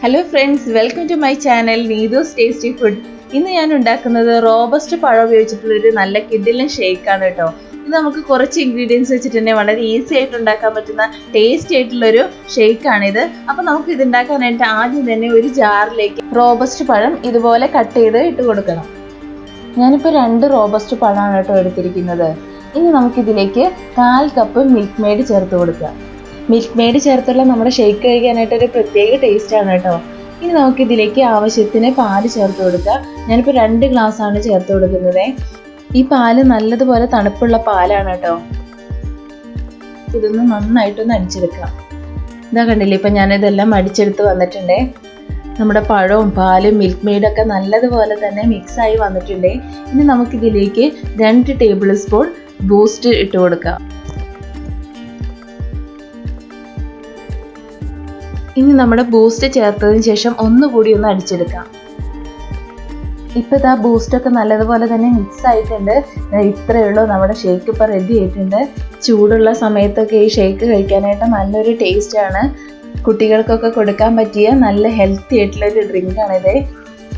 Hello friends, welcome to my channel Neethu's tasty food. ഇന്ന് ഞാൻ ഉണ്ടാക്കുന്നത് റോബസ്റ്റ് പഴം ഉപയോഗിച്ചിട്ടുള്ളൊരു നല്ല കിഡിലൻ ഷേക്കാണ് കേട്ടോ. ഇത് നമുക്ക് കുറച്ച് ഇൻഗ്രീഡിയൻസ് വെച്ചിട്ട് തന്നെ വളരെ ഈസി ആയിട്ട് ഉണ്ടാക്കാൻ പറ്റുന്ന ടേസ്റ്റി ആയിട്ടുള്ളൊരു ഷേക്കാണിത്. അപ്പോൾ നമുക്ക് ഇത് ഉണ്ടാക്കാനായിട്ട് ആദ്യം തന്നെ ഒരു ജാറിലേക്ക് റോബസ്റ്റ് പഴം ഇതുപോലെ കട്ട് ചെയ്ത് ഇട്ട് കൊടുക്കണം. ഞാനിപ്പോൾ 2 റോബസ്റ്റ് പഴമാണ് കേട്ടോ എടുത്തിരിക്കുന്നത്. ഇനി നമുക്കിതിലേക്ക് 1/4 കപ്പ് മിൽക്ക് മെയ്ഡ് ചേർത്ത് കൊടുക്കുക. മിൽക്ക് മെയ്ഡ് ചേർത്തുള്ള നമ്മുടെ ഷേക്ക് കഴിക്കാനായിട്ടൊരു പ്രത്യേക ടേസ്റ്റാണ് കേട്ടോ. ഇനി നമുക്കിതിലേക്ക് ആവശ്യത്തിന് പാല് ചേർത്ത് കൊടുക്കുക. ഞാനിപ്പോൾ 2 ഗ്ലാസ്സാണ് ചേർത്ത് കൊടുക്കുന്നത്. ഈ പാല് നല്ലതുപോലെ തണുപ്പുള്ള പാലാണ് കേട്ടോ. ഇതൊന്ന് നന്നായിട്ടൊന്ന് അടിച്ചെടുക്കാം. ഇതാ കണ്ടില്ലേ, ഇപ്പം ഞാനിതെല്ലാം അടിച്ചെടുത്ത് വന്നിട്ടുണ്ട്. നമ്മുടെ പഴവും പാലും മിൽക്ക് മെയ്ഡൊക്കെ നല്ലതുപോലെ തന്നെ മിക്സായി വന്നിട്ടുണ്ട്. ഇനി നമുക്കിതിലേക്ക് 2 ടേബിൾ സ്പൂൺ ബൂസ്റ്റ് ഇട്ട് കൊടുക്കാം. ഇനി നമ്മുടെ ബൂസ്റ്റ് ചേർത്തതിന് ശേഷം ഒന്നുകൂടി ഒന്ന് അടിച്ചെടുക്കാം. ഇപ്പോൾ ഇതാ ബൂസ്റ്റൊക്കെ നല്ലതുപോലെ തന്നെ മിക്സ് ആയിട്ടുണ്ട്. ഇത്രയേ ഉള്ളൂ, നമ്മുടെ ഷേക്ക് ഇപ്പോൾ റെഡി ആയിട്ടുണ്ട്. ചൂടുള്ള സമയത്തൊക്കെ ഈ ഷേക്ക് കഴിക്കാനായിട്ട് നല്ലൊരു ടേസ്റ്റാണ്. കുട്ടികൾക്കൊക്കെ കൊടുക്കാൻ പറ്റിയ നല്ല ഹെൽത്തി ആയിട്ടുള്ളൊരു ഡ്രിങ്കാണിത്.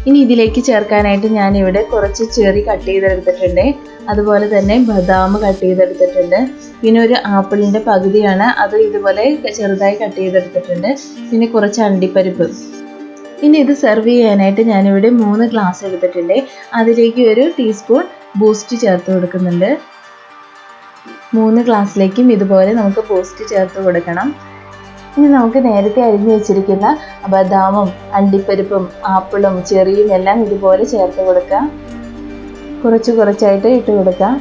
ഇനി ഇതിലേക്ക് ചേർക്കാനായിട്ട് ഞാനിവിടെ കുറച്ച് ചെറി കട്ട് ചെയ്തെടുത്തിട്ടുണ്ട്. അതുപോലെ തന്നെ ബദാം കട്ട് ചെയ്തെടുത്തിട്ടുണ്ട്. പിന്നെ ഒരു ആപ്പിളിൻ്റെ പകുതിയാണ്, അത് ഇതുപോലെ ചെറുതായി കട്ട് ചെയ്തെടുത്തിട്ടുണ്ട്. പിന്നെ കുറച്ച് അണ്ടിപ്പരിപ്പ്. ഇനി ഇത് സെർവ് ചെയ്യാനായിട്ട് ഞാനിവിടെ 3 ഗ്ലാസ് എടുത്തിട്ടുണ്ട്. അതിലേക്ക് ഒരു ടീസ്പൂൺ ബൂസ്റ്റ് ചേർത്ത് കൊടുക്കുന്നുണ്ട്. 3 ഗ്ലാസ്സിലേക്കും ഇതുപോലെ നമുക്ക് ബൂസ്റ്റ് ചേർത്ത് കൊടുക്കണം. ഇനി നമുക്ക് നേരത്തെ അരിഞ്ഞു വെച്ചിരിക്കുന്ന ബദാമും അണ്ടിപ്പരിപ്പും ആപ്പിളും ചെറിയും എല്ലാം ഇതുപോലെ ചേർത്ത് കൊടുക്കാം. കുറച്ച് കുറച്ചായിട്ട് ഇട്ട് കൊടുക്കാം.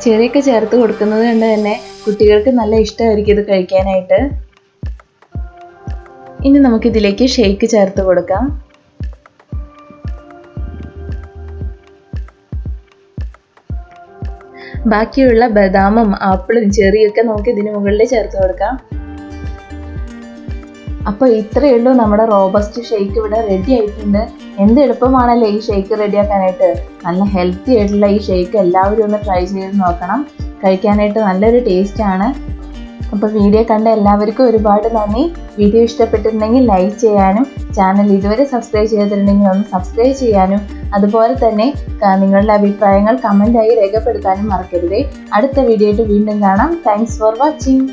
ചെറിയൊക്കെ ചേർത്ത് കൊടുക്കുന്നത് കൊണ്ട് തന്നെ കുട്ടികൾക്ക് നല്ല ഇഷ്ടമായിരിക്കും ഇത് കഴിക്കാനായിട്ട്. ഇനി നമുക്കിതിലേക്ക് ഷേക്ക് ചേർത്ത് കൊടുക്കാം. ബാക്കിയുള്ള ബദാമും ആപ്പിളും ചെറിയൊക്കെ നമുക്ക് ഇതിന് മുകളിൽ ചേർത്ത് കൊടുക്കാം. അപ്പോൾ ഇത്രയേ ഉള്ളൂ, നമ്മുടെ റോബസ്റ്റ് ഷേക്ക് ഇവിടെ റെഡി ആയിട്ടുണ്ട്. എന്ത് എളുപ്പമാണല്ലേ ഈ ഷേക്ക് റെഡിയാക്കാനായിട്ട്. നല്ല ഹെൽത്തി ആയിട്ടുള്ള ഈ ഷേക്ക് എല്ലാവരും ഒന്ന് ട്രൈ ചെയ്ത് നോക്കണം. കഴിക്കാനായിട്ട് നല്ലൊരു ടേസ്റ്റാണ്. അപ്പോൾ വീഡിയോ കണ്ട എല്ലാവർക്കും ഒരുപാട് നന്ദി. വീഡിയോ ഇഷ്ടപ്പെട്ടിട്ടുണ്ടെങ്കിൽ ലൈക്ക് ചെയ്യാനും ചാനൽ ഇതുവരെ സബ്സ്ക്രൈബ് ചെയ്തിട്ടുണ്ടെങ്കിൽ ഒന്ന് സബ്സ്ക്രൈബ് ചെയ്യാനും അതുപോലെ തന്നെ നിങ്ങളുടെ അഭിപ്രായങ്ങൾ കമൻ്റായി രേഖപ്പെടുത്താനും മറക്കരുതേ. അടുത്ത വീഡിയോ ആയിട്ട് വീണ്ടും കാണാം. Thanks for watching.